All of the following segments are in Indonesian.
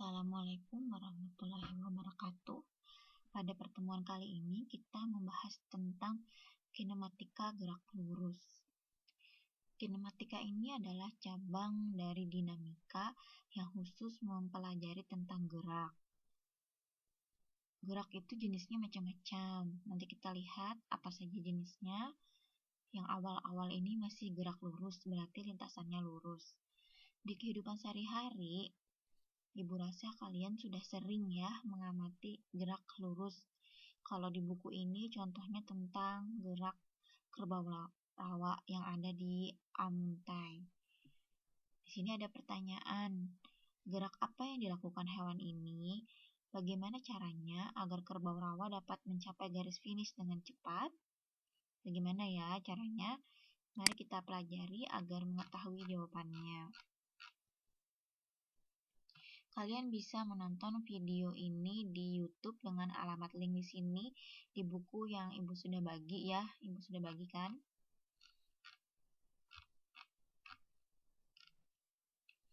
Assalamualaikum warahmatullahi wabarakatuh. Pada pertemuan kali ini kita membahas tentang kinematika gerak lurus. Kinematika ini adalah cabang dari dinamika yang khusus mempelajari tentang gerak. Gerak itu jenisnya macam-macam. Nanti kita lihat apa saja jenisnya. Yang awal-awal ini masih gerak lurus, berarti lintasannya lurus. Di kehidupan sehari-hari, Ibu rasa kalian sudah sering ya mengamati gerak lurus. Kalau di buku ini contohnya tentang gerak kerbau rawa yang ada di Amuntai. Di sini ada pertanyaan, gerak apa yang dilakukan hewan ini? Bagaimana caranya agar kerbau rawa dapat mencapai garis finish dengan cepat? Bagaimana ya caranya? Mari kita pelajari agar mengetahui jawabannya. Kalian bisa menonton video ini di YouTube dengan alamat link di sini di buku yang Ibu sudah bagi ya. Ibu sudah bagi kan?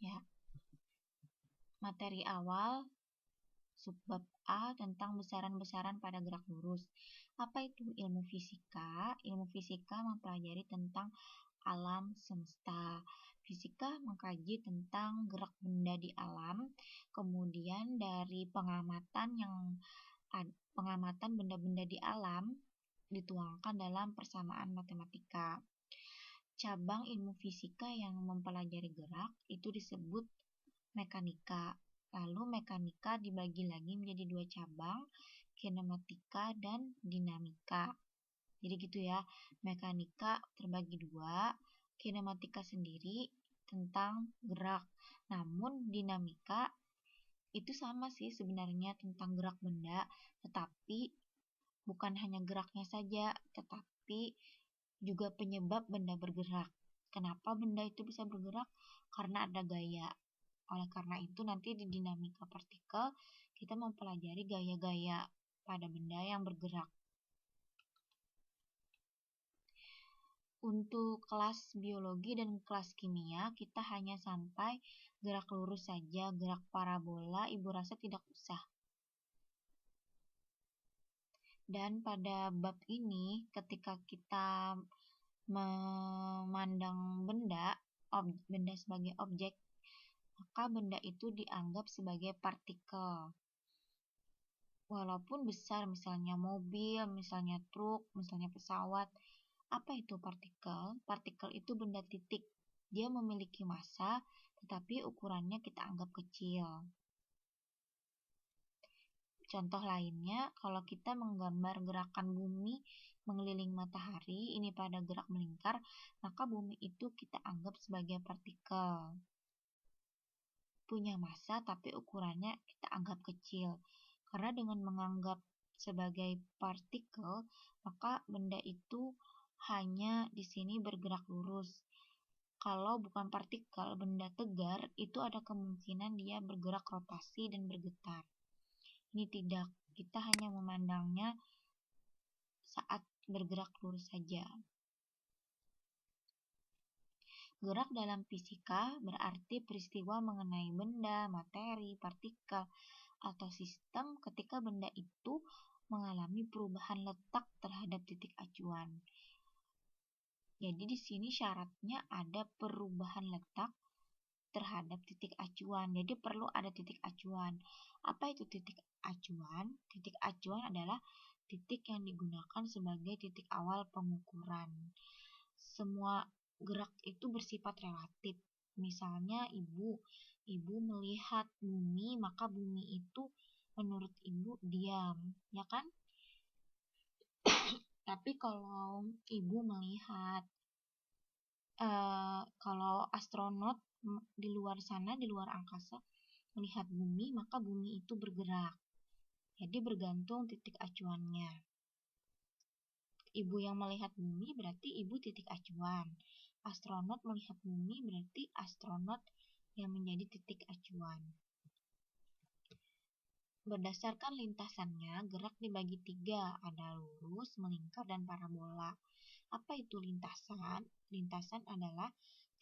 Ya. Materi awal subbab A tentang besaran-besaran pada gerak lurus. Apa itu ilmu fisika? Ilmu fisika mempelajari tentang alam semesta. Fisika mengkaji tentang gerak benda di alam, kemudian dari pengamatan benda-benda di alam dituangkan dalam persamaan matematika. Cabang ilmu fisika yang mempelajari gerak itu disebut mekanika. Lalu mekanika dibagi lagi menjadi dua cabang, kinematika dan dinamika. Jadi gitu ya, mekanika terbagi dua, kinematika sendiri tentang gerak. Namun dinamika itu sama sih sebenarnya tentang gerak benda, tetapi bukan hanya geraknya saja, tetapi juga penyebab benda bergerak. Kenapa benda itu bisa bergerak? Karena ada gaya. Oleh karena itu nanti di dinamika partikel kita mempelajari gaya-gaya pada benda yang bergerak. Untuk kelas biologi dan kelas kimia, kita hanya sampai gerak lurus saja, gerak parabola Ibu rasa tidak usah. Dan pada bab ini, ketika kita memandang benda sebagai objek, maka benda itu dianggap sebagai partikel. Walaupun besar, misalnya mobil, misalnya truk, misalnya pesawat. Apa itu partikel? Partikel itu benda titik. Dia memiliki massa, tetapi ukurannya kita anggap kecil. Contoh lainnya, kalau kita menggambar gerakan bumi mengelilingi matahari, ini pada gerak melingkar, maka bumi itu kita anggap sebagai partikel. Punya massa, tapi ukurannya kita anggap kecil. Karena dengan menganggap sebagai partikel, maka benda itu hanya di sini bergerak lurus. Kalau bukan partikel, benda tegar, itu ada kemungkinan dia bergerak rotasi dan bergetar. Ini tidak, kita hanya memandangnya saat bergerak lurus saja. Gerak dalam fisika berarti peristiwa mengenai benda, materi, partikel, atau sistem ketika benda itu mengalami perubahan letak terhadap titik acuan. Jadi di sini syaratnya ada perubahan letak terhadap titik acuan. Jadi perlu ada titik acuan. Apa itu titik acuan? Titik acuan adalah titik yang digunakan sebagai titik awal pengukuran. Semua gerak itu bersifat relatif. Misalnya ibu melihat bumi, maka bumi itu menurut ibu diam, ya kan? Tapi kalau ibu melihat kalau astronot di luar sana, di luar angkasa, melihat bumi, maka bumi itu bergerak. Jadi bergantung titik acuannya. Ibu yang melihat bumi berarti ibu titik acuan. Astronot melihat bumi berarti astronot yang menjadi titik acuan. Berdasarkan lintasannya, gerak dibagi tiga, ada lurus, melingkar, dan parabola. Apa itu lintasan? Lintasan adalah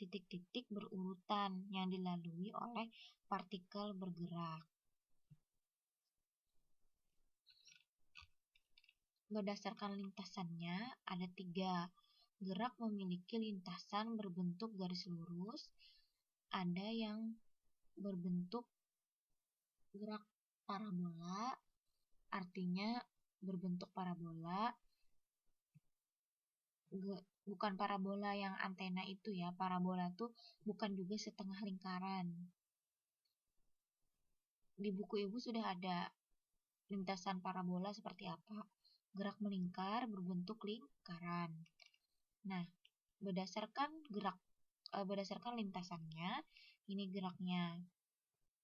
titik-titik berurutan yang dilalui oleh partikel bergerak. Berdasarkan lintasannya, ada 3. Gerak memiliki lintasan berbentuk garis lurus, ada yang berbentuk gerak parabola, artinya berbentuk parabola, bukan parabola yang antena itu ya, parabola tuh bukan juga setengah lingkaran. Di buku ibu sudah ada lintasan parabola seperti apa. Gerak melingkar berbentuk lingkaran. Nah, berdasarkan lintasannya, ini geraknya.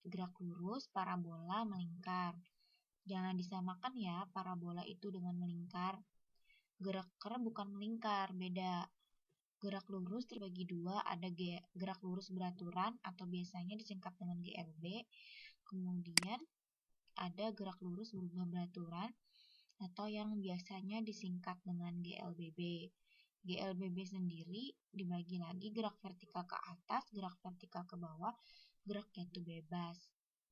Gerak lurus, parabola, melingkar. Jangan disamakan ya parabola itu dengan melingkar. Gerak karena bukan melingkar, beda. Gerak lurus terbagi dua, ada gerak lurus beraturan atau biasanya disingkat dengan GLB. Kemudian ada gerak lurus berubah beraturan atau yang biasanya disingkat dengan GLBB. GLBB sendiri dibagi lagi gerak vertikal ke atas, gerak vertikal ke bawah, gerak jatuh bebas.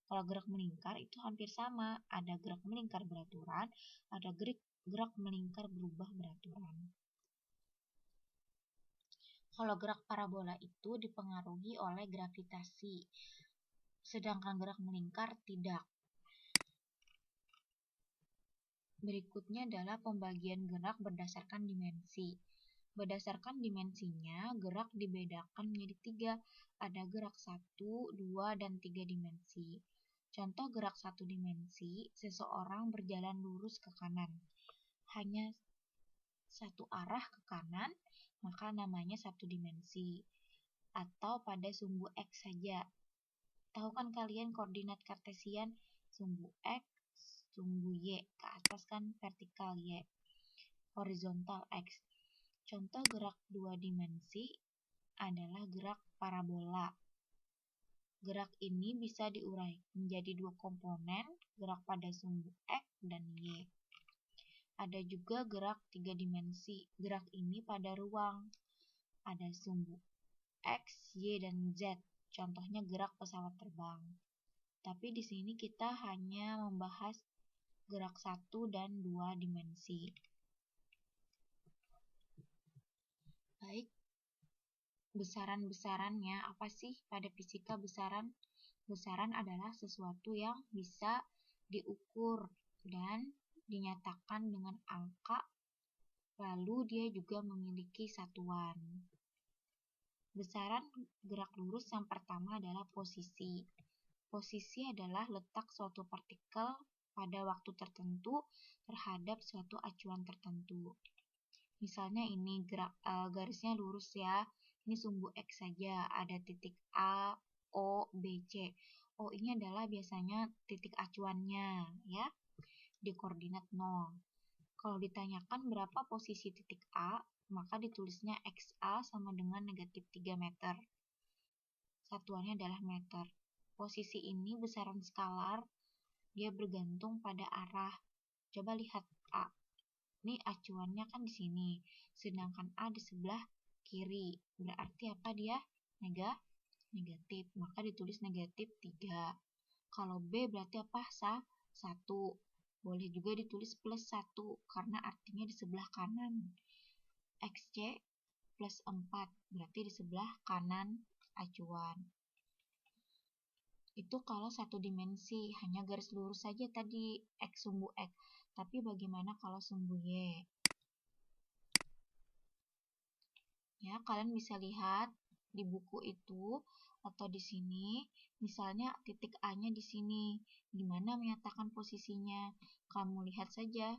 Kalau gerak melingkar itu hampir sama, ada gerak melingkar beraturan, ada gerak melingkar berubah beraturan. Kalau gerak parabola itu dipengaruhi oleh gravitasi, sedangkan gerak melingkar tidak. Berikutnya adalah pembagian gerak berdasarkan dimensi. Berdasarkan dimensinya, gerak dibedakan menjadi 3. Ada gerak 1, 2, dan 3 dimensi. Contoh gerak 1 dimensi, seseorang berjalan lurus ke kanan. Hanya satu arah ke kanan, maka namanya 1 dimensi. Atau pada sumbu X saja. Tahu kan kalian koordinat kartesian? Sumbu X, sumbu Y, ke atas kan vertikal Y, horizontal X. Contoh gerak 2 dimensi adalah gerak parabola. Gerak ini bisa diurai menjadi 2 komponen, gerak pada sumbu X dan Y. Ada juga gerak 3 dimensi. Gerak ini pada ruang. Ada sumbu X, Y, dan Z. Contohnya gerak pesawat terbang. Tapi di sini kita hanya membahas gerak 1 dan 2 dimensi. Baik, besaran-besarannya apa sih pada fisika besaran? Besaran adalah sesuatu yang bisa diukur dan dinyatakan dengan angka, lalu dia juga memiliki satuan. Besaran gerak lurus yang pertama adalah posisi. Posisi adalah letak suatu partikel pada waktu tertentu terhadap suatu acuan tertentu. Misalnya ini garisnya lurus ya. Ini sumbu X saja, ada titik A, O, B, C. O ini adalah biasanya titik acuannya ya, di koordinat 0. Kalau ditanyakan berapa posisi titik A, maka ditulisnya XA sama dengan negatif 3 meter. Satuannya adalah meter. Posisi ini besaran skalar, dia bergantung pada arah. Coba lihat A. Ini acuannya kan di sini, sedangkan A di sebelah kiri. Berarti apa dia? Negatif. Maka ditulis negatif 3. Kalau B berarti apa? 1. Boleh juga ditulis plus 1 karena artinya di sebelah kanan. XC plus 4 berarti di sebelah kanan acuan. Itu kalau satu dimensi, hanya garis lurus saja tadi X sumbu X. Tapi bagaimana kalau sumbu Y? Ya, kalian bisa lihat di buku itu atau di sini, misalnya titik A-nya di sini. Gimana menyatakan posisinya? Kamu lihat saja.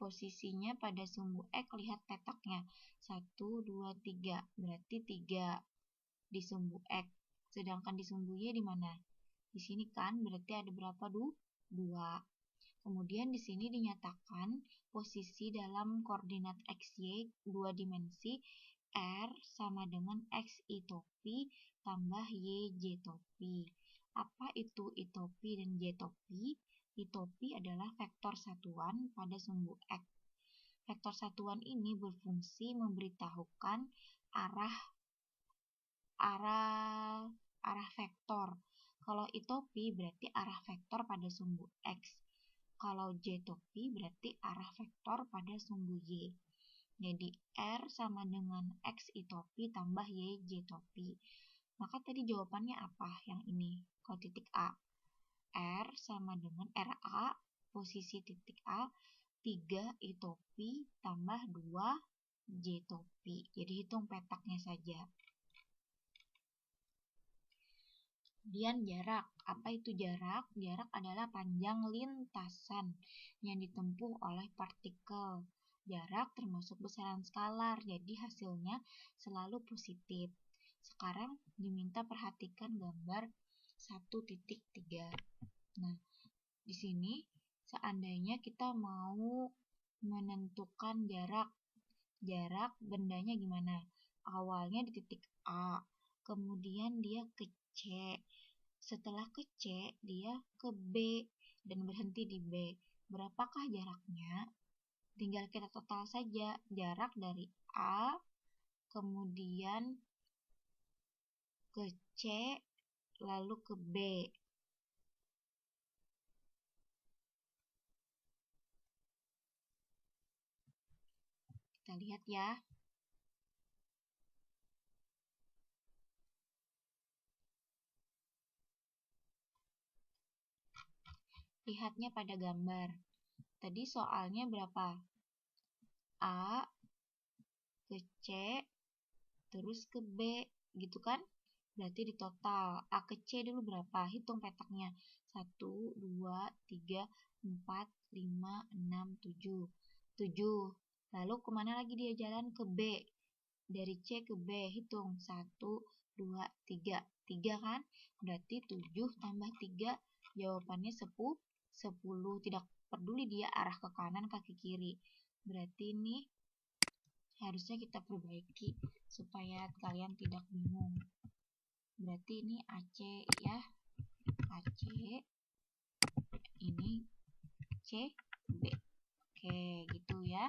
Posisinya pada sumbu X, lihat petaknya. 1, 2, 3. Berarti 3 di sumbu X. Sedangkan di sumbu Y di mana? Di sini kan, berarti ada berapa? 2. Kemudian di sini dinyatakan posisi dalam koordinat XY 2 dimensi R sama dengan X I topi tambah Y J topi. Apa itu I topi dan J topi? I topi adalah vektor satuan pada sumbu X. Vektor satuan ini berfungsi memberitahukan arah vektor. Kalau I topi berarti arah vektor pada sumbu X. Kalau J topi berarti arah vektor pada sumbu Y. Jadi R sama dengan X I topi tambah Y J topi. Maka tadi jawabannya apa yang ini? Kalau titik A. R sama dengan RA posisi titik A 3 I topi tambah 2 J topi. Jadi hitung petaknya saja. Kemudian jarak. Apa itu jarak? Jarak adalah panjang lintasan yang ditempuh oleh partikel. Jarak termasuk besaran skalar, jadi hasilnya selalu positif. Sekarang diminta perhatikan gambar 1.3. Nah, di sini seandainya kita mau menentukan jarak bendanya gimana? Awalnya di titik A, kemudian dia ke C. Setelah ke C, dia ke B dan berhenti di B. Berapakah jaraknya? Tinggal kita total saja jarak dari A, kemudian ke C, lalu ke B. Kita lihat ya. Lihatnya pada gambar. Tadi soalnya berapa? A ke C, terus ke B, gitu kan? Berarti di total A ke C dulu berapa? Hitung petaknya. 1, 2, 3, 4, 5, 6, 7. 7. Lalu kemana lagi dia jalan? Ke B. Dari C ke B, hitung. 1, 2, 3. 3 kan? Berarti 7 tambah 3, jawabannya 10. 10. Tidak peduli dia arah ke kanan, kaki kiri. Berarti ini harusnya kita perbaiki supaya kalian tidak bingung. Berarti ini AC ya, AC, ini C, B. Oke, gitu ya.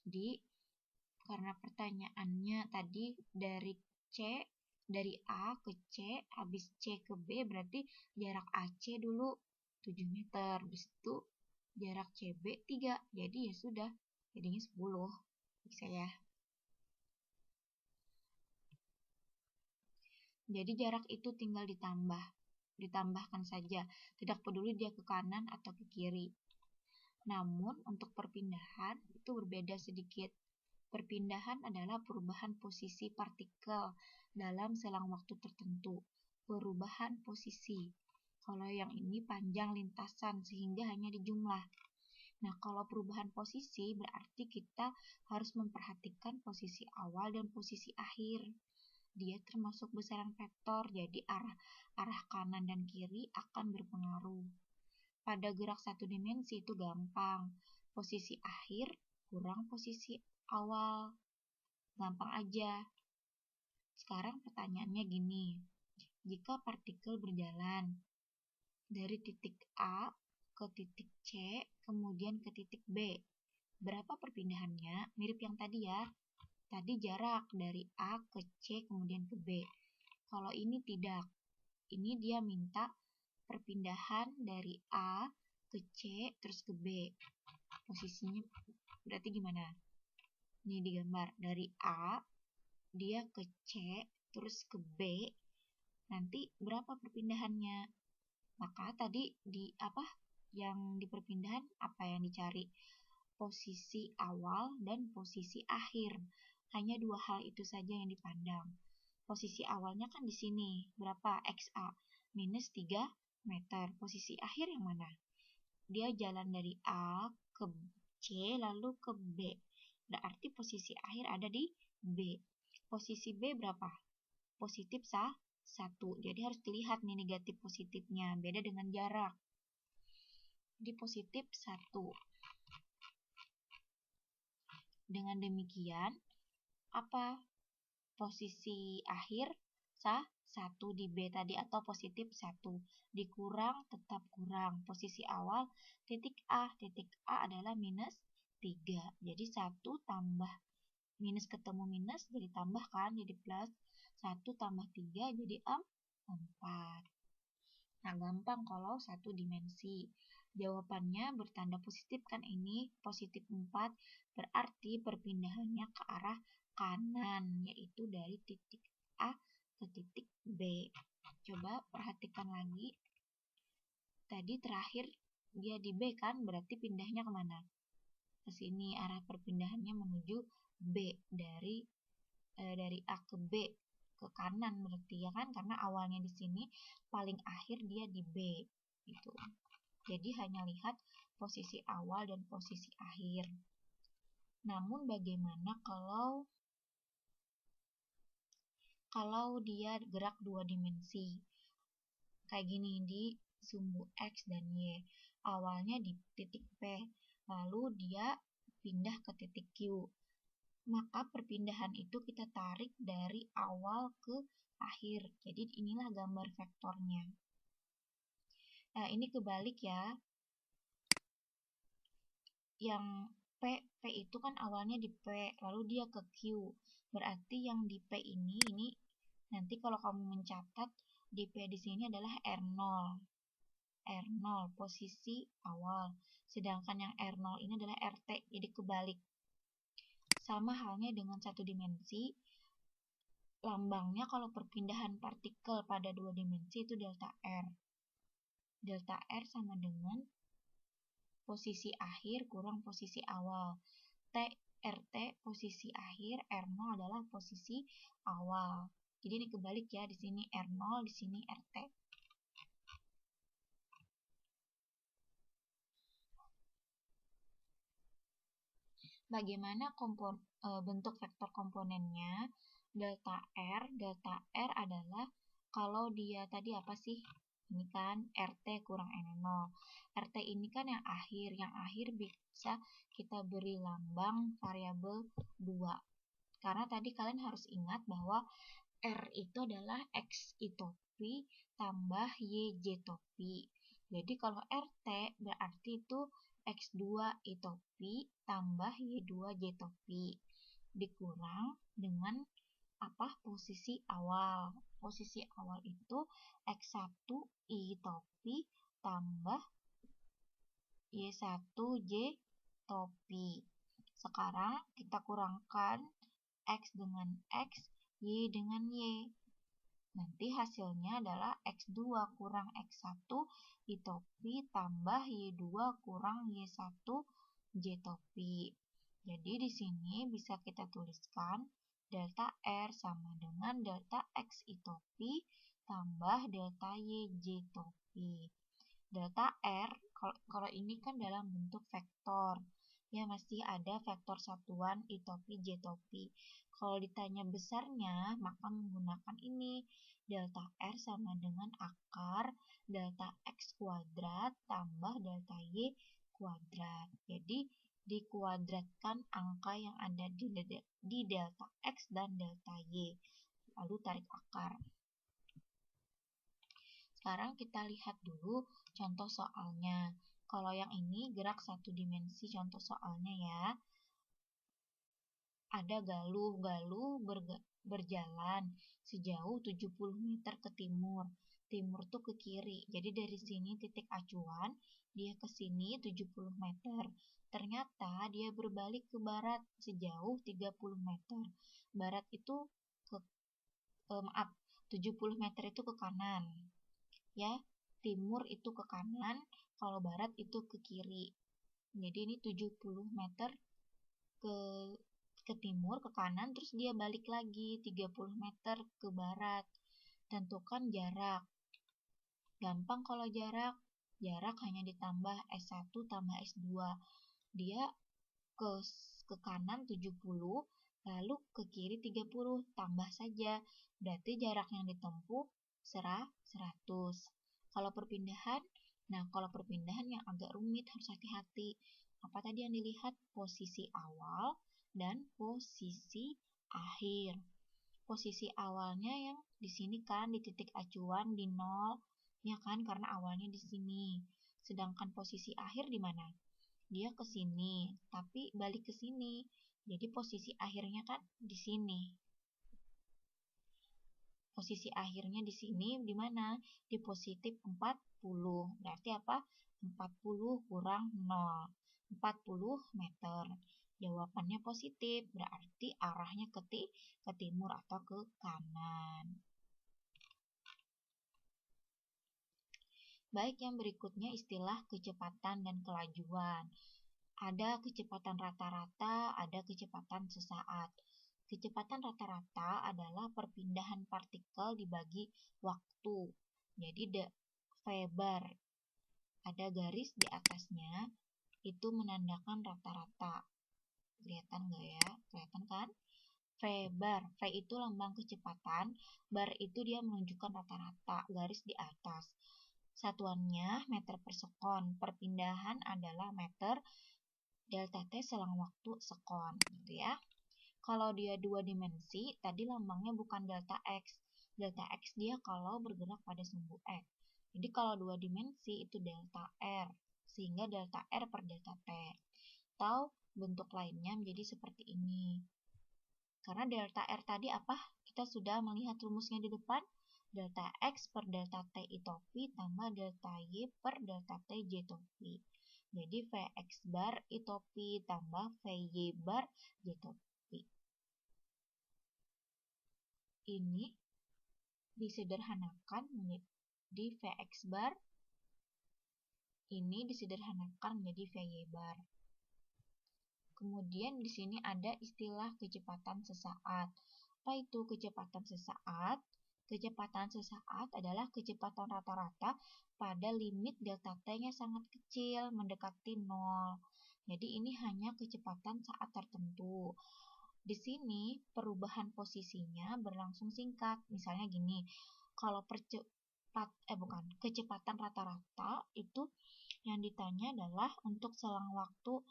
Jadi, karena pertanyaannya tadi dari A ke C, habis C ke B, berarti jarak AC dulu 7 meter. Habis itu jarak CB 3. Jadi ya sudah, jadinya 10. Bisa ya. Jadi jarak itu tinggal ditambahkan saja, tidak peduli dia ke kanan atau ke kiri. Namun untuk perpindahan itu berbeda sedikit. Perpindahan adalah perubahan posisi partikel dalam selang waktu tertentu. Perubahan posisi. Kalau yang ini panjang lintasan sehingga hanya dijumlah. Nah, kalau perubahan posisi berarti kita harus memperhatikan posisi awal dan posisi akhir. Dia termasuk besaran vektor, jadi arah kanan dan kiri akan berpengaruh. Pada gerak satu dimensi itu gampang. Posisi akhir kurang posisi awal. Gampang aja. Sekarang pertanyaannya gini. Jika partikel berjalan dari titik A ke titik C, kemudian ke titik B, berapa perpindahannya? Mirip yang tadi ya. Tadi jarak dari A ke C kemudian ke B. Kalau ini tidak. Ini dia minta perpindahan dari A ke C terus ke B. Posisinya berarti gimana? Ini digambar dari A dia ke C terus ke B. Nanti berapa perpindahannya? Maka tadi yang di perpindahan apa yang dicari? Posisi awal dan posisi akhir. Hanya dua hal itu saja yang dipandang. Posisi awalnya kan di sini. Berapa? XA. Minus 3 meter. Posisi akhir yang mana? Dia jalan dari A ke C lalu ke B. Berarti posisi akhir ada di B. Posisi B berapa? Positif 1. Jadi harus dilihat nih negatif positifnya. Beda dengan jarak. Di positif 1. Dengan demikian, apa posisi akhir 1 di B tadi atau positif 1. Dikurang tetap kurang. Posisi awal titik A adalah minus 3. Jadi 1 tambah minus ketemu minus jadi tambah kan, jadi plus. 1 tambah 3 jadi 4. Nah, gampang kalau satu dimensi. Jawabannya bertanda positif kan ini, positif 4, berarti perpindahannya ke arah kanan, yaitu dari titik A ke titik B. Coba perhatikan lagi. Tadi terakhir dia di B kan, berarti pindahnya kemana? Ke sini, arah perpindahannya menuju B, dari A ke B, ke kanan berarti ya kan, karena awalnya di sini, paling akhir dia di B gitu. Jadi hanya lihat posisi awal dan posisi akhir. Namun bagaimana kalau dia gerak 2 dimensi? Kayak gini, di sumbu X dan Y. Awalnya di titik P, lalu dia pindah ke titik Q. Maka perpindahan itu kita tarik dari awal ke akhir. Jadi inilah gambar vektornya. Nah, ini kebalik ya. Yang P itu kan awalnya di P, lalu dia ke Q. Berarti yang di P ini nanti kalau kamu mencatat di P di sini adalah R0. R0 posisi awal. Sedangkan yang R0 ini adalah RT, jadi kebalik. Sama halnya dengan satu dimensi, lambangnya kalau perpindahan partikel pada 2 dimensi itu delta R. Delta R sama dengan posisi akhir kurang posisi awal. RT posisi akhir, R0 adalah posisi awal. Jadi ini kebalik ya, di sini R0, di sini RT. Bagaimana bentuk vektor komponennya? Delta R adalah kalau dia tadi apa sih? Ini kan RT kurang N0. RT ini kan yang akhir bisa kita beri lambang variabel 2. Karena tadi kalian harus ingat bahwa R itu adalah X itopi tambah YJ topi. Jadi kalau RT berarti itu X2 itopi tambah Y2 J topi. Dikurang dengan posisi awal. Posisi awal itu X1 I topi tambah Y1 J topi. Sekarang kita kurangkan X dengan X, Y dengan Y. Nanti hasilnya adalah X2 kurang X1 I topi tambah Y2 kurang Y1 J topi. Jadi di sini bisa kita tuliskan delta R sama dengan delta X I topi tambah delta Y J topi. Delta R, kalau ini kan dalam bentuk vektor. Ya, masih ada vektor satuan I topi J topi. Kalau ditanya besarnya, maka menggunakan ini. Delta R sama dengan akar delta X kuadrat tambah delta Y kuadrat. Jadi, dikuadratkan angka yang ada di delta X dan delta Y. Lalu tarik akar. Sekarang kita lihat dulu contoh soalnya. Kalau yang ini gerak satu dimensi contoh soalnya ya. Ada galuh berjalan sejauh 70 meter ke timur. Timur tuh ke kiri. Jadi dari sini titik acuan, dia ke sini 70 meter. Ternyata dia berbalik ke barat sejauh 30 meter. Barat itu 70 meter itu ke kanan. Ya, timur itu ke kanan, kalau barat itu ke kiri. Jadi ini 70 meter ke timur, ke kanan, terus dia balik lagi 30 meter ke barat. Tentukan jarak. Gampang kalau jarak hanya ditambah S1 tambah S2. Dia ke kanan 70, lalu ke kiri 30, tambah saja. Berarti jarak yang ditempuh 100. Kalau perpindahan yang agak rumit harus hati-hati. Apa tadi yang dilihat? Posisi awal dan posisi akhir. Posisi awalnya yang di sini kan di titik acuan di 0, ya kan, karena awalnya di sini. Sedangkan posisi akhir di mana? Dia ke sini, tapi balik ke sini. Jadi posisi akhirnya kan di sini. posisi akhirnya di sini di mana? Di positif 40. Berarti apa? 40 kurang 0. 40 meter. Jawabannya positif, berarti arahnya ke timur atau ke kanan. Baik, yang berikutnya istilah kecepatan dan kelajuan. Ada kecepatan rata-rata, ada kecepatan sesaat. Kecepatan rata-rata adalah perpindahan partikel dibagi waktu. Jadi Weber, ada garis di atasnya, itu menandakan rata-rata. Kelihatan nggak ya? Kelihatan kan? Weber, V itu lambang kecepatan, bar itu dia menunjukkan rata-rata, garis di atas. Satuannya meter per sekon, perpindahan adalah meter, delta T selang waktu sekon, gitu ya. Kalau dia 2 dimensi, tadi lambangnya bukan delta X. Delta X dia kalau bergerak pada sumbu X. Jadi kalau 2 dimensi itu delta R, sehingga delta R per delta T. Atau bentuk lainnya menjadi seperti ini. Karena delta R tadi apa? Kita sudah melihat rumusnya di depan. Delta X per delta T I topi tambah delta Y per delta T J topi. Jadi Vx bar I topi tambah Vy bar J topi. Ini disederhanakan menjadi Vx bar, ini disederhanakan menjadi Vy bar. Kemudian di sini ada istilah kecepatan sesaat. Apa itu kecepatan sesaat? Kecepatan sesaat adalah kecepatan rata-rata pada limit delta T-nya sangat kecil, mendekati 0. Jadi ini hanya kecepatan saat tertentu. Di sini perubahan posisinya berlangsung singkat. Misalnya gini, kalau kecepatan rata-rata itu yang ditanya adalah untuk selang waktu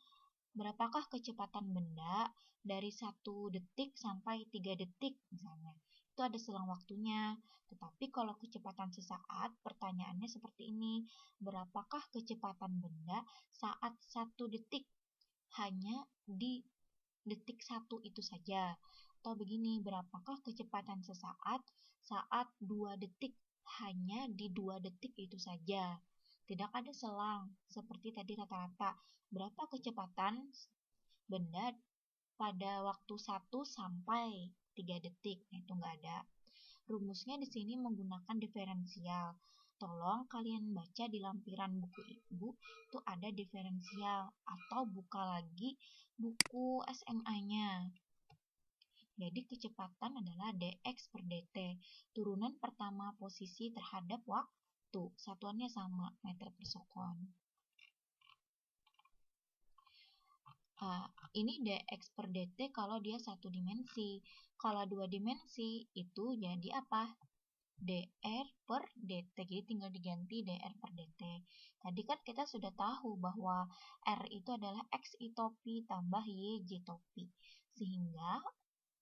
berapakah kecepatan benda dari 1 detik sampai 3 detik misalnya. Itu ada selang waktunya. Tetapi kalau kecepatan sesaat, pertanyaannya seperti ini. Berapakah kecepatan benda saat 1 detik? Hanya di detik 1 itu saja. Atau begini, berapakah kecepatan sesaat saat 2 detik? Hanya di 2 detik itu saja. Tidak ada selang, seperti tadi rata-rata. Berapa kecepatan benda pada waktu 1 sampai 3 detik? Nah, itu nggak ada. Rumusnya di sini menggunakan diferensial. Tolong kalian baca di lampiran buku ibu, itu ada diferensial, atau buka lagi buku SMA-nya. Jadi kecepatan adalah dx per dt, turunan pertama posisi terhadap waktu. Satuannya sama, meter per sekon. Ini dx per dt kalau dia 1 dimensi. Kalau 2 dimensi itu jadi apa? dr per dt, jadi tinggal diganti dr per dt. Tadi kan kita sudah tahu bahwa r itu adalah x I topi tambah y j topi, sehingga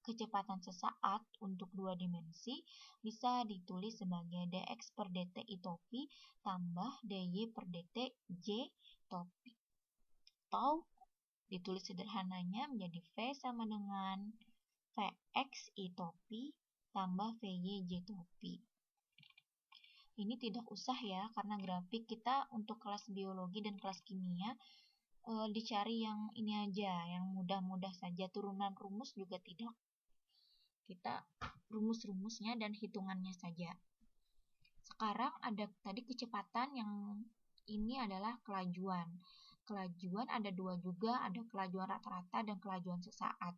kecepatan sesaat untuk 2 dimensi bisa ditulis sebagai dx per dt I topi tambah dy per dt j topi, atau ditulis sederhananya menjadi V sama dengan Vx I topi tambah Vy j topi. Ini tidak usah ya, karena grafik kita untuk kelas biologi dan kelas kimia dicari yang ini aja, yang mudah-mudah saja. Turunan rumus juga tidak. Kita rumus-rumusnya dan hitungannya saja. Sekarang ada tadi kecepatan, yang ini adalah kelajuan. Kelajuan ada 2 juga, ada kelajuan rata-rata dan kelajuan sesaat.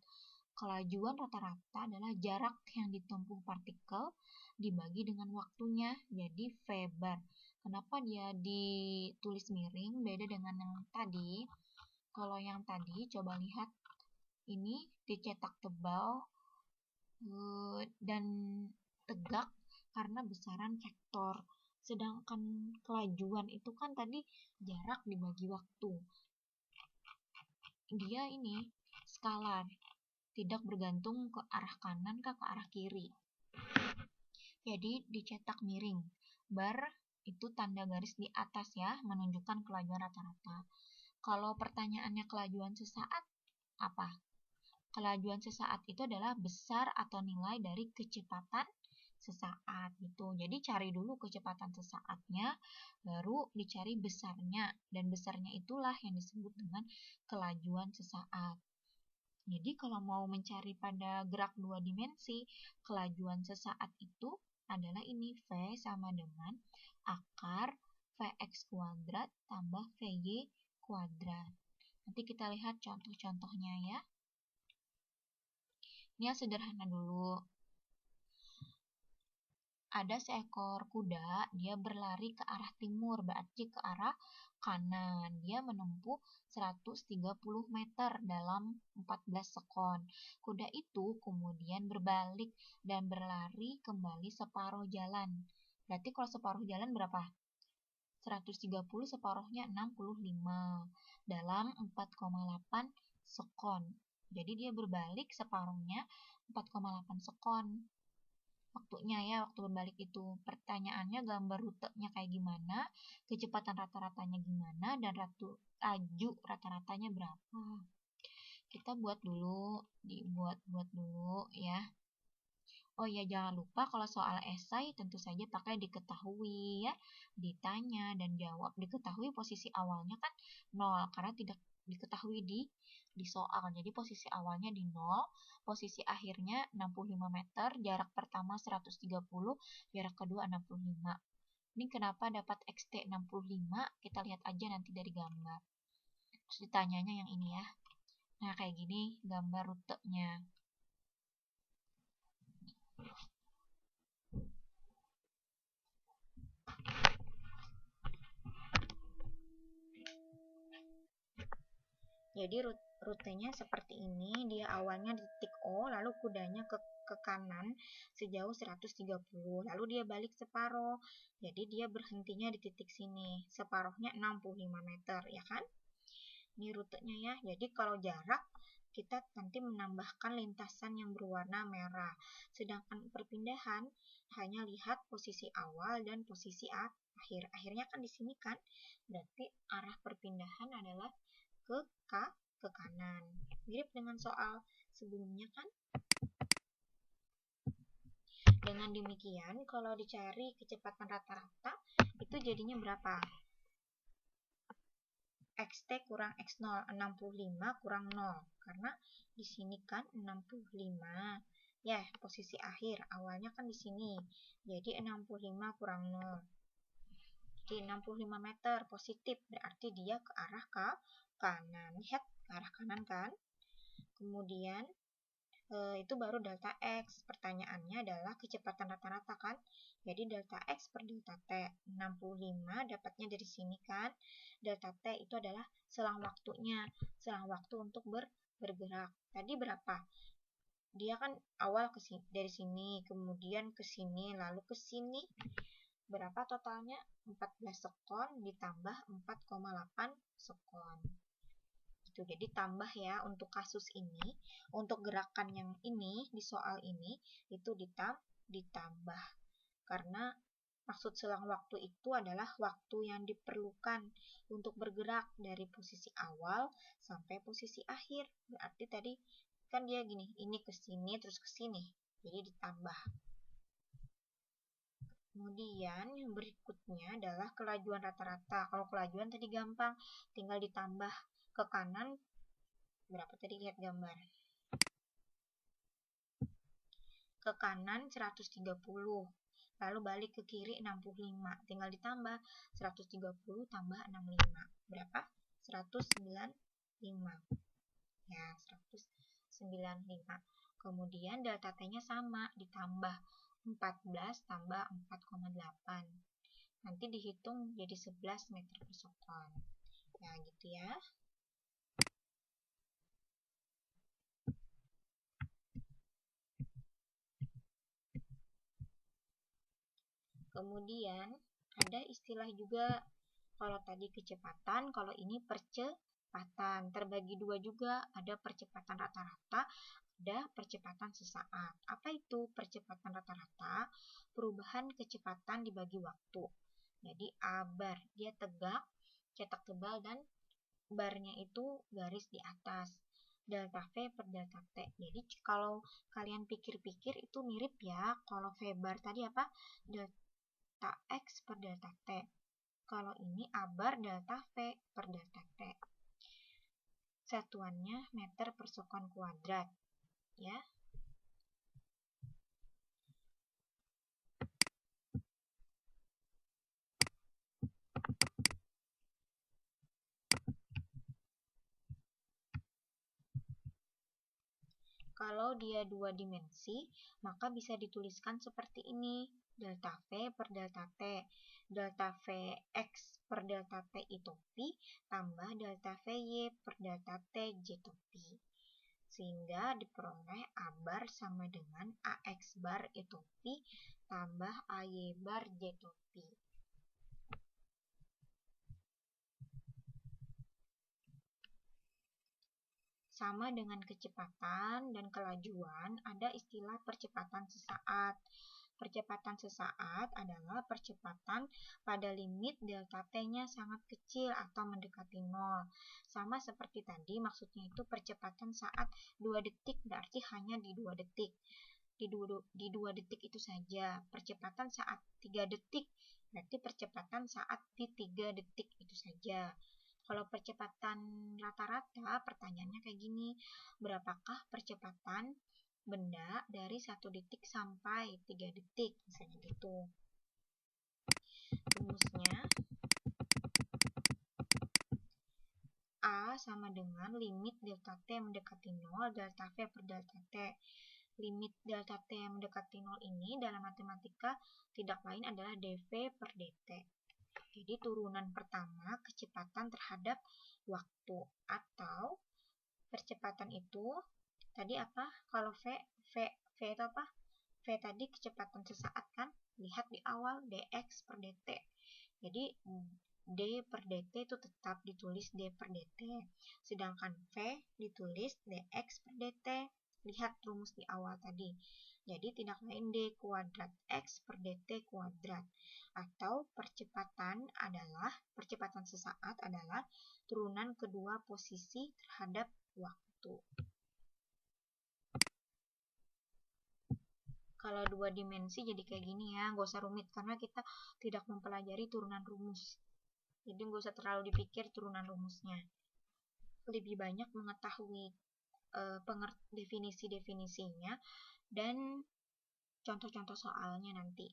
Kelajuan rata-rata adalah jarak yang ditempuh partikel dibagi dengan waktunya, jadi Weber. Kenapa dia ditulis miring, beda dengan yang tadi? Kalau yang tadi, coba lihat, ini dicetak tebal dan tegak karena besaran vektor. Sedangkan kelajuan itu kan tadi jarak dibagi waktu. Dia ini skalar, tidak bergantung ke arah kanan ke arah kiri. Jadi dicetak miring. Bar itu tanda garis di atas ya, menunjukkan kelajuan rata-rata. Kalau pertanyaannya kelajuan sesaat, apa? Kelajuan sesaat itu adalah besar atau nilai dari kecepatan sesaat gitu. Jadi cari dulu kecepatan sesaatnya, baru dicari besarnya, dan besarnya itulah yang disebut dengan kelajuan sesaat. Jadi kalau mau mencari pada gerak dua dimensi, kelajuan sesaat itu adalah ini, V sama dengan akar Vx kuadrat tambah Vy kuadrat. Nanti kita lihat contoh-contohnya ya. Ini yang sederhana dulu. Ada seekor kuda, dia berlari ke arah timur, berarti ke arah kanan. Dia menempuh 130 meter dalam 14 sekon. Kuda itu kemudian berbalik dan berlari kembali separuh jalan. Berarti kalau separuh jalan berapa? 130 separuhnya 65 dalam 4,8 sekon. Jadi dia berbalik separuhnya 4,8 sekon. Waktunya ya, waktu berbalik itu. Pertanyaannya gambar rutenya kayak gimana, kecepatan rata-ratanya gimana, dan laju rata-ratanya berapa. Kita buat dulu, dibuat dulu ya. Oh ya, jangan lupa kalau soal esai tentu saja pakai diketahui ya. Ditanya dan jawab. Diketahui posisi awalnya kan 0 karena tidak diketahui di soal. Jadi posisi awalnya di 0, posisi akhirnya 65 meter, jarak pertama 130, jarak kedua 65. Ini kenapa dapat XT 65? Kita lihat aja nanti dari gambar. Terus ditanyanya yang ini ya. Nah, kayak gini gambar rutenya. Jadi rutenya seperti ini, dia awalnya di titik O, lalu kudanya ke kanan sejauh 130, lalu dia balik separuh. Jadi dia berhentinya di titik sini, separuhnya 65 meter, ya kan? Ini rutenya ya. Jadi kalau jarak, kita nanti menambahkan lintasan yang berwarna merah. Sedangkan perpindahan, hanya lihat posisi awal dan posisi akhir. Akhirnya kan di sini kan, berarti arah perpindahan adalah ke kanan. Mirip dengan soal sebelumnya kan? Dengan demikian, kalau dicari kecepatan rata-rata, itu jadinya berapa? XT kurang X0, 65 kurang 0. Karena di sini kan 65. Ya, posisi akhir. Awalnya kan di sini. Jadi 65 kurang 0. Jadi 65 meter positif. Berarti dia ke arah kanan. Lihat ke arah kanan kan? Kemudian itu baru delta X. Pertanyaannya adalah kecepatan rata-rata kan? Jadi delta X per delta T. 65 dapatnya dari sini kan? Delta T itu adalah selang waktunya. Selang waktu untuk bergerak. Tadi berapa? Dia kan awal dari sini, kemudian ke sini, lalu ke sini. Berapa totalnya? 14 sekon ditambah 4,8 sekon. Jadi tambah ya untuk kasus ini, untuk gerakan yang ini di soal ini itu ditambah. Karena maksud selang waktu itu adalah waktu yang diperlukan untuk bergerak dari posisi awal sampai posisi akhir. Berarti tadi kan dia gini, ini ke sini terus ke sini. Jadi ditambah. Kemudian yang berikutnya adalah kelajuan rata-rata. Kalau kelajuan tadi gampang, tinggal ditambah ke kanan. Berapa tadi lihat gambar? Ke kanan 130. Lalu balik ke kiri 65. Tinggal ditambah 130 tambah 65. Berapa? 195. Ya, 195. Kemudian delta T-nya sama, ditambah 14 tambah 4,8. Nanti dihitung jadi 11 meter per sekon. Ya, gitu ya. Kemudian ada istilah juga, kalau tadi kecepatan, kalau ini percepatan. Terbagi dua juga, ada percepatan rata-rata, ada percepatan sesaat. Apa itu percepatan rata-rata? Perubahan kecepatan dibagi waktu. Jadi A bar, dia tegak, cetak tebal, dan barnya itu garis di atas. delta V per delta T. Jadi kalau kalian pikir-pikir itu mirip ya. Kalau V bar tadi apa? Delta X per delta T. Kalau ini A bar delta V per delta T. Satuannya meter per sekon kuadrat. Ya. Kalau dia dua dimensi, maka bisa dituliskan seperti ini. Delta V per delta T. Delta Vx per delta T itu pi, tambah delta Vy per delta T jitu pi. Sehingga diperoleh A bar sama dengan AX bar itu pi, tambah AY bar jitu pi. Sama dengan kecepatan dan kelajuan, ada istilah percepatan sesaat. Percepatan sesaat adalah percepatan pada limit delta T-nya sangat kecil atau mendekati 0. Sama seperti tadi, maksudnya itu percepatan saat 2 detik, berarti hanya di 2 detik. Di 2 detik itu saja. Percepatan saat 3 detik, berarti percepatan saat di 3 detik itu saja. Kalau percepatan rata-rata, pertanyaannya kayak gini, berapakah percepatan benda dari 1 detik sampai 3 detik, misalnya gitu. Rumusnya, A sama dengan limit delta T mendekati 0, delta V per delta T. Limit delta T yang mendekati 0 ini dalam matematika tidak lain adalah dV per dt. Jadi turunan pertama kecepatan terhadap waktu, atau percepatan itu tadi apa? Kalau V itu apa? V tadi kecepatan sesaat kan? Lihat di awal dx per dt. Jadi d per dt itu tetap ditulis d per dt. Sedangkan V ditulis dx per dt. Lihat rumus di awal tadi. Jadi tidak lain d kuadrat x per dt kuadrat. Atau percepatan sesaat adalah turunan kedua posisi terhadap waktu. Kalau dua dimensi jadi kayak gini ya, nggak usah rumit karena kita tidak mempelajari turunan rumus. Jadi nggak usah terlalu dipikir turunan rumusnya. Lebih banyak mengetahui definisi-definisinya dan contoh-contoh soalnya nanti.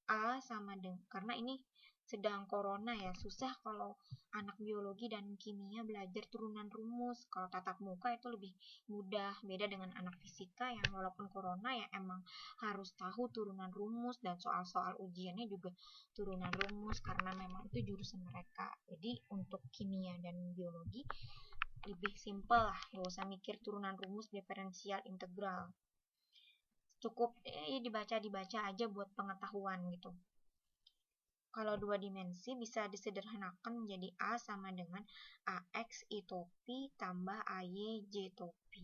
A sama dengan, karena ini sedang corona ya, susah kalau anak biologi dan kimia belajar turunan rumus. Kalau tatap muka itu lebih mudah, beda dengan anak fisika yang walaupun corona ya emang harus tahu turunan rumus dan soal-soal ujiannya juga turunan rumus karena memang itu jurusan mereka. Jadi untuk kimia dan biologi lebih simpel lah, gak usah mikir turunan rumus, diferensial, integral. Cukup dibaca aja buat pengetahuan gitu. Kalau dua dimensi bisa disederhanakan menjadi A sama dengan AX itu pi tambah AY J itu pi.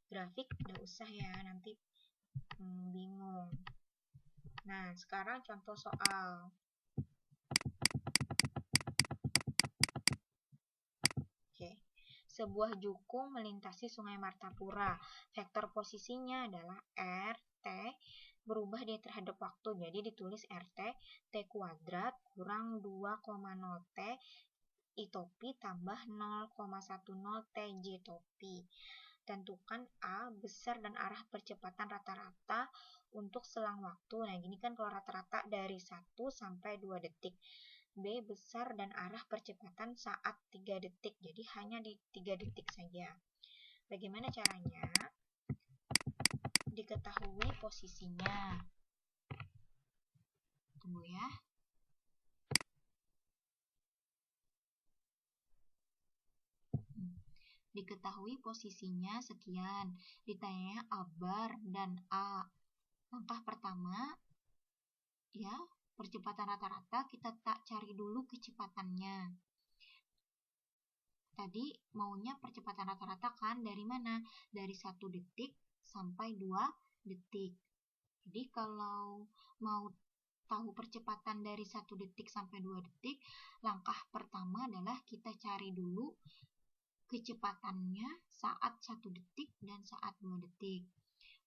Grafik udah usah ya, nanti bingung. Nah, sekarang contoh soal. Oke. Sebuah jukung melintasi Sungai Martapura. Vektor posisinya adalah R, T, berubah dia terhadap waktu. Jadi ditulis RT, T kuadrat kurang 2,0 T, itopi tambah 0,10 T, J topi. Tentukan A besar dan arah percepatan rata-rata untuk selang waktu. Nah, gini kan kalau rata-rata dari 1 sampai 2 detik. B besar dan arah percepatan saat 3 detik. Jadi hanya di 3 detik saja. Bagaimana caranya? Diketahui posisinya. Tunggu ya. Diketahui posisinya sekian. Ditanya A bar dan A. Langkah pertama, ya, percepatan rata-rata kita tak cari dulu kecepatannya. Tadi maunya percepatan rata-rata kan dari mana? Dari 1 detik sampai 2 detik. Jadi kalau mau tahu percepatan dari 1 detik sampai 2 detik, langkah pertama adalah kita cari dulu kecepatannya saat 1 detik dan saat 2 detik.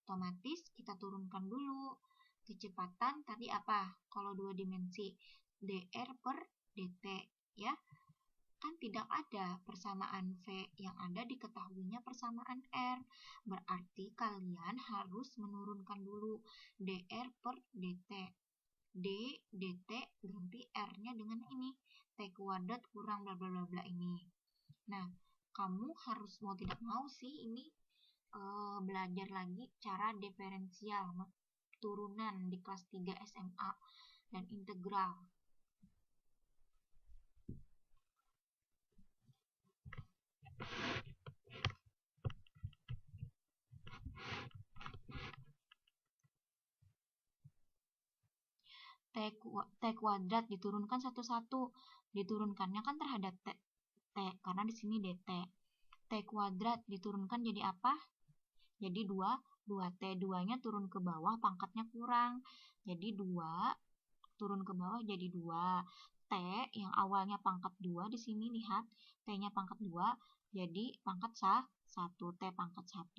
Otomatis kita turunkan dulu kecepatan tadi apa? Kalau 2 dimensi, dr per dt, ya. Kan tidak ada persamaan V, yang ada diketahuinya persamaan R. Berarti kalian harus menurunkan dulu dr per dt. D, dt ganti R-nya dengan ini. T kuadrat kurang bla bla bla bla ini. Nah, kamu harus mau tidak mau sih ini belajar lagi cara diferensial turunan di kelas 3 SMA dan integral. T kuadrat diturunkan satu-satu. Diturunkannya kan terhadap T karena di sini dt. T kuadrat diturunkan jadi apa? Jadi 2T. 2-nya turun ke bawah, pangkatnya kurang. Jadi 2 turun ke bawah jadi 2. T yang awalnya pangkat 2 di sini lihat, T-nya pangkat 2 jadi pangkat 1, T pangkat 1.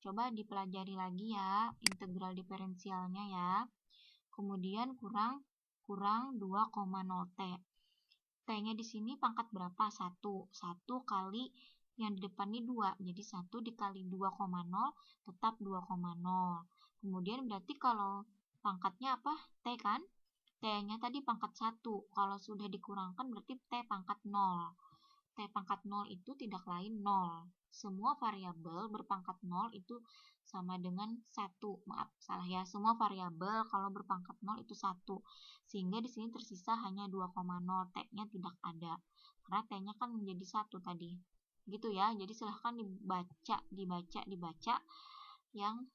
Coba dipelajari lagi ya integral diferensialnya ya. Kemudian kurang 2,0T. T-nya di sini pangkat berapa? 1. 1 kali yang di depan ini 2. Jadi 1 dikali 2,0 tetap 2,0. Kemudian berarti kalau pangkatnya apa? T kan? T-nya tadi pangkat 1. Kalau sudah dikurangkan berarti T pangkat 0. T pangkat 0 itu tidak lain 0. Semua variabel berpangkat 0 itu sama dengan 1. Maaf, salah ya. Semua variabel kalau berpangkat 0 itu 1. Sehingga di sini tersisa hanya 2,0. T-nya tidak ada. Karena T-nya kan menjadi 1 tadi. Gitu ya. Jadi silahkan dibaca yang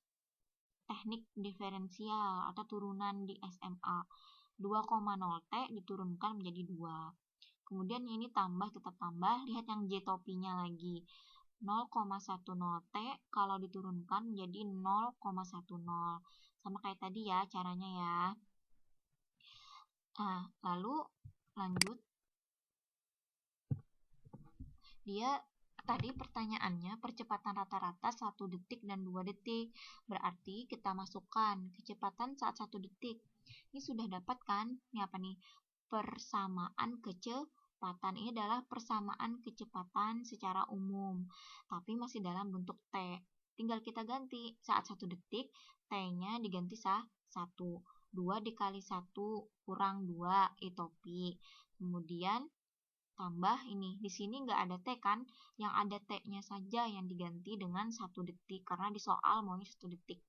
teknik diferensial atau turunan di SMA. 2,0T diturunkan menjadi 2. Kemudian ini tetap tambah, lihat yang J topinya lagi. 0,10T kalau diturunkan menjadi 0,10. Sama kayak tadi ya caranya ya. Nah, lalu lanjut. Dia tadi pertanyaannya percepatan rata-rata 1 detik dan 2 detik. Berarti kita masukkan kecepatan saat 1 detik. Ini sudah dapat kan? Ini apa nih? Persamaan kecepatan. Ini adalah persamaan kecepatan secara umum, tapi masih dalam bentuk T. Tinggal kita ganti. Saat 1 detik, T-nya diganti 1. 2 dikali 1 kurang 2, itopi. Kemudian tambah ini. Di sini nggak ada T kan? Yang ada T-nya saja yang diganti dengan 1 detik. Karena di soal maunya 1 detik.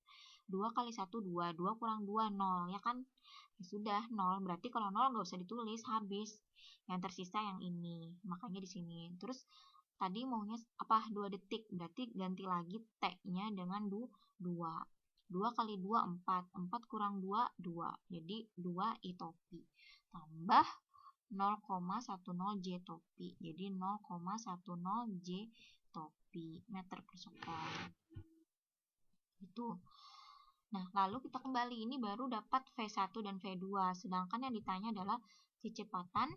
2 kali 1, 2. 2 kurang 2, 0. Ya kan? Ya sudah, 0. Berarti kalau 0 nggak usah ditulis, habis. Yang tersisa yang ini. Makanya di sini. Terus tadi maunya apa? 2 detik. Berarti ganti lagi T-nya dengan 2. 2 kali 2, 4. 4 kurang 2, 2. Jadi 2 itopi. Tambah 0,10 J topi. Jadi 0,10 J topi meter per sekon. Itu. Nah, lalu kita kembali ini baru dapat V1 dan V2. Sedangkan yang ditanya adalah kecepatan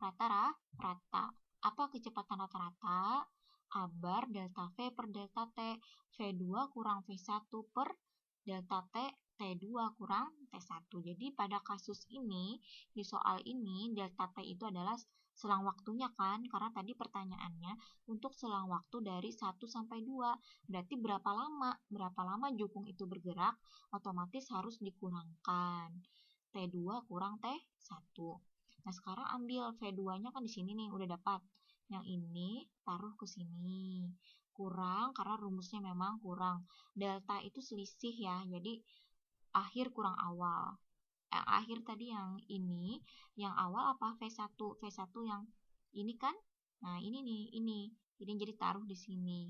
rata-rata. Apa kecepatan rata-rata? A bar delta V per delta T. V2 kurang V1 per delta T, T2 kurang T1. Jadi pada kasus ini, di soal ini, delta T itu adalah selang waktunya kan? Karena tadi pertanyaannya untuk selang waktu dari 1 sampai 2. Berarti berapa lama? Berapa lama jukung itu bergerak? Otomatis harus dikurangkan. T2 kurang T1. Nah, sekarang ambil V2-nya kan di sini nih, udah dapat. Yang ini taruh ke sini. Kurang karena rumusnya memang kurang. Delta itu selisih ya, jadi akhir kurang awal. Yang akhir tadi yang ini, yang awal apa? V1. V1 yang ini kan? Nah, ini nih, ini. Jadi taruh di sini.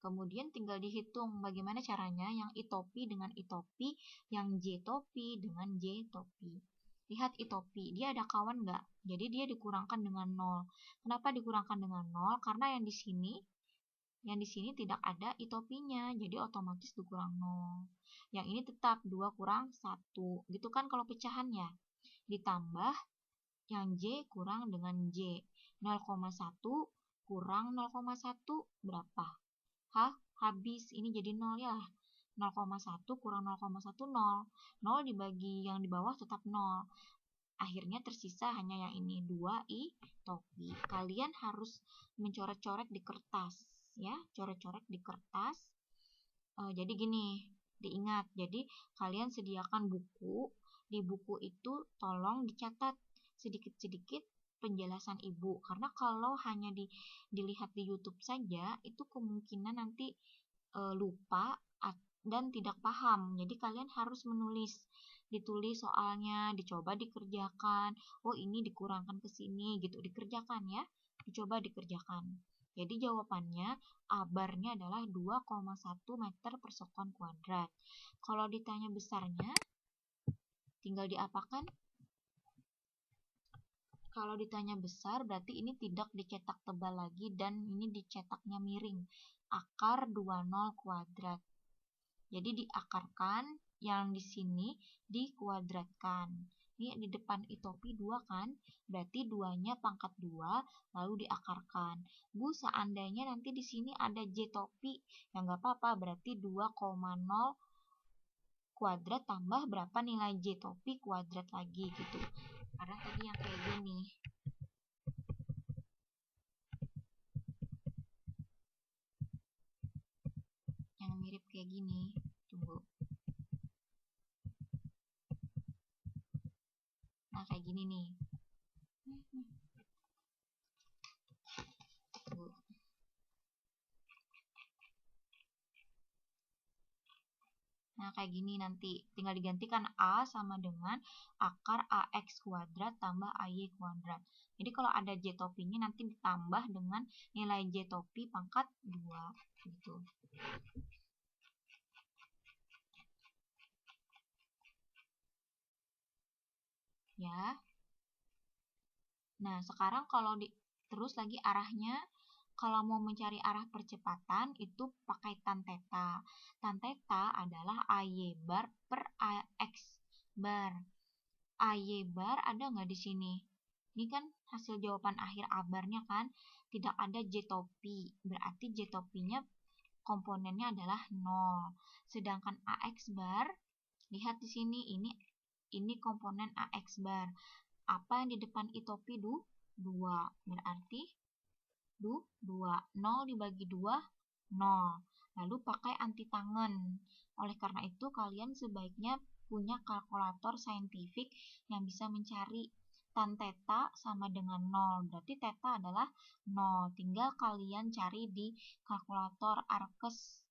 Kemudian tinggal dihitung bagaimana caranya yang itopi dengan itopi, yang J topi dengan J topi. Lihat itopi, dia ada kawan nggak? Jadi dia dikurangkan dengan 0. Kenapa dikurangkan dengan 0? Karena yang di sini Yang di sini tidak ada itopinya, jadi otomatis dikurang 0. Yang ini tetap 2 kurang 1. Gitu kan kalau pecahannya. Ditambah yang J kurang dengan J. 0,1 kurang 0,1 berapa? Habis. Ini jadi 0 ya. 0,1 kurang 0,1, 0. 0 dibagi yang di bawah tetap 0. Akhirnya tersisa hanya yang ini, 2 itopi. Kalian harus mencoret-coret di kertas. Ya, coret-coret di kertas. Jadi gini, diingat. Jadi kalian sediakan buku. Di buku itu tolong dicatat sedikit-sedikit penjelasan ibu. Karena kalau hanya dilihat di YouTube saja, itu kemungkinan nanti lupa dan tidak paham. Jadi kalian harus ditulis soalnya, dicoba dikerjakan. Oh, ini dikurangkan ke sini gitu, dikerjakan ya. Dicoba dikerjakan. Jadi jawabannya abarnya adalah 2,1 meter per sekon kuadrat. Kalau ditanya besarnya, tinggal diapakan? Kalau ditanya besar, berarti ini tidak dicetak tebal lagi dan ini dicetaknya miring. Akar 20 kuadrat. Jadi diakarkan, yang di sini dikuadratkan. Ini di depan itopi 2 kan, berarti 2-nya pangkat 2, lalu diakarkan. Bu, seandainya nanti di sini ada J topi, ya nggak apa-apa, berarti 2,0 kuadrat tambah berapa nilai J topi kuadrat lagi gitu. Karena tadi yang kayak gini. Yang mirip kayak gini. Tunggu. Nah, kayak gini nih. Tunggu. Nah, kayak gini nanti. Tinggal digantikan A sama dengan akar AX kuadrat tambah AY kuadrat. Jadi kalau ada J topinya nanti ditambah dengan nilai J topi pangkat 2. Gitu. Ya. Nah, sekarang kalau terus lagi arahnya, kalau mau mencari arah percepatan itu pakai tan theta. Tan theta adalah AY bar per AX bar. AY bar ada nggak di sini? Ini kan hasil jawaban akhir A barnya kan, tidak ada J topi. Berarti J topinya komponennya adalah 0. Sedangkan AX bar, lihat di sini ini komponen AX bar. Apa yang di depan itopi 2? Berarti 2. 0 dibagi 2, 0. Lalu pakai anti tangen. Oleh karena itu, kalian sebaiknya punya kalkulator saintifik yang bisa mencari tan theta sama dengan 0. Berarti theta adalah 0. Tinggal kalian cari di kalkulator Arkes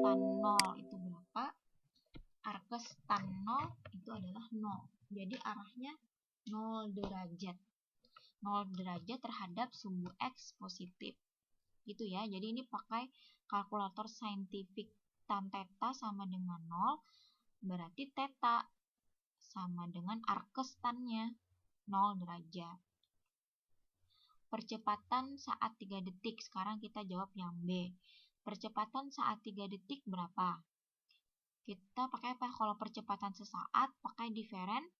tan 0 itu berapa? Arkes tan 0 itu adalah 0. Jadi arahnya 0 derajat. 0 derajat terhadap sumbu X positif. Gitu ya. Jadi ini pakai kalkulator saintifik. Tan theta sama dengan 0, berarti theta sama dengan arkes tannya 0 derajat. Percepatan saat 3 detik. Sekarang kita jawab yang B. Percepatan saat 3 detik berapa? Kita pakai apa? Kalau percepatan sesaat pakai diferensial.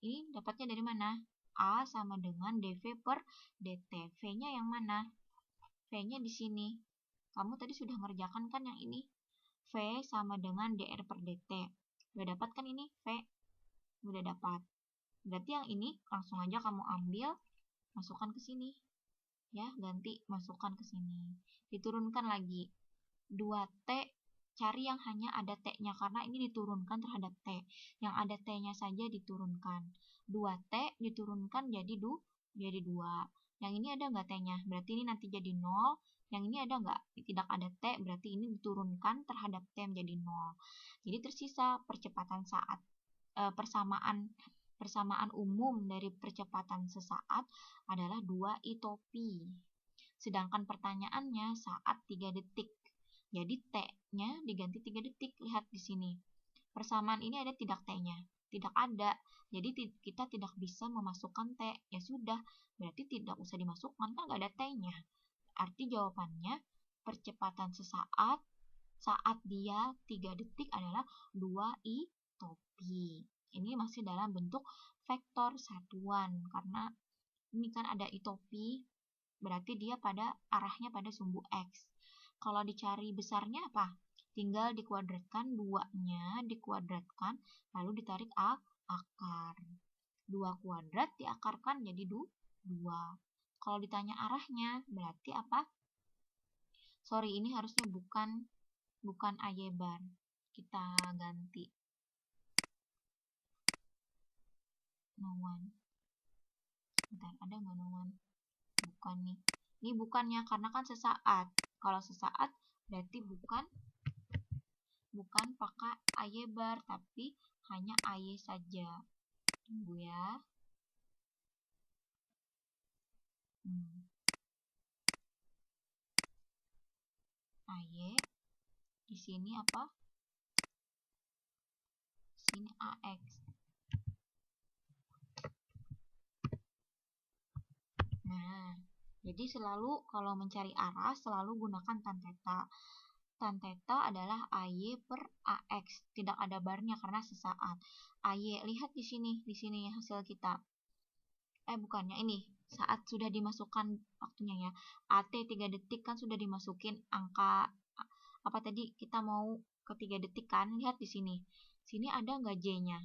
Ini dapatnya dari mana? A sama dengan dV per dt. V-nya yang mana? V-nya di sini. Kamu tadi sudah mengerjakan kan yang ini? V sama dengan dr per dt. Udah dapat kan ini? V. Udah dapat. Berarti yang ini langsung aja kamu ambil, masukkan ke sini. Ya, ganti masukkan ke sini. Diturunkan lagi. 2T, cari yang hanya ada T-nya karena ini diturunkan terhadap T. Yang ada T-nya saja diturunkan. 2T diturunkan jadi 2. Yang ini ada nggak T-nya? Berarti ini nanti jadi 0. Yang ini ada nggak? Tidak ada T, berarti ini diturunkan terhadap T menjadi 0. Jadi tersisa percepatan saat. Persamaan umum dari percepatan sesaat adalah 2 itopi. Sedangkan pertanyaannya saat 3 detik. Jadi T-nya diganti 3 detik. Lihat di sini. Persamaan ini ada tidak T-nya? Tidak ada. Jadi kita tidak bisa memasukkan T. Ya sudah, berarti tidak usah dimasukkan, kan nggak ada T-nya. Arti jawabannya, percepatan sesaat saat dia 3 detik adalah 2 itopi. Ini masih dalam bentuk vektor satuan, karena ini kan ada itopi, berarti dia pada arahnya pada sumbu X. Kalau dicari besarnya apa? Tinggal dikuadratkan, 2-nya dikuadratkan, lalu ditarik akar. 2 kuadrat diakarkan jadi 2. Kalau ditanya arahnya, berarti apa? Sorry, ini harusnya bukan AY bar. Kita ganti. No one. Bentar, ada nggak no one? Bukan nih. Ini bukannya, karena kan sesaat. Kalau sesaat, berarti bukan pakai AY bar, tapi hanya AY saja. Tunggu ya. AY. Di sini apa? Di sini AX. Nah, jadi selalu kalau mencari arah selalu gunakan tan theta. Tan theta adalah AY per AX. Tidak ada barnya karena sesaat. AY, lihat di sini hasil kita. Bukannya ini, saat sudah dimasukkan waktunya ya. AT 3 detik kan sudah dimasukin angka apa tadi, kita mau ke 3 detik kan, lihat di sini. Sini ada nggak J-nya?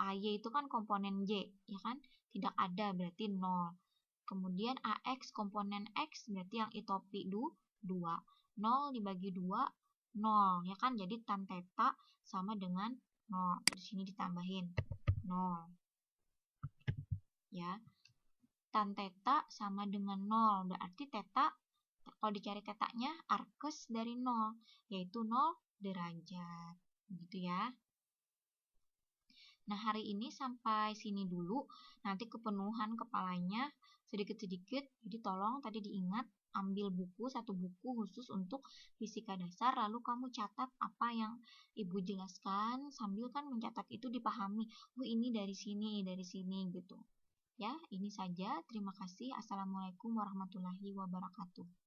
AY itu kan komponen J, ya kan? Tidak ada, berarti 0. Kemudian AX komponen X berarti yang itopi 2. 0 dibagi 2, 0. Ya kan? Jadi tan theta sama dengan 0. Di sini ditambahin 0. Ya. Tan theta sama dengan 0. Berarti theta, kalau dicari tetanya, arkes dari 0. Yaitu 0 derajat. Gitu ya. Nah, hari ini sampai sini dulu. Nanti kepenuhan kepalanya sedikit-sedikit. Jadi tolong tadi diingat, ambil satu buku khusus untuk fisika dasar, lalu kamu catat apa yang Ibu jelaskan, sambil kan mencatat itu dipahami. Oh, ini dari sini gitu. Ya, ini saja. Terima kasih. Assalamualaikum warahmatullahi wabarakatuh.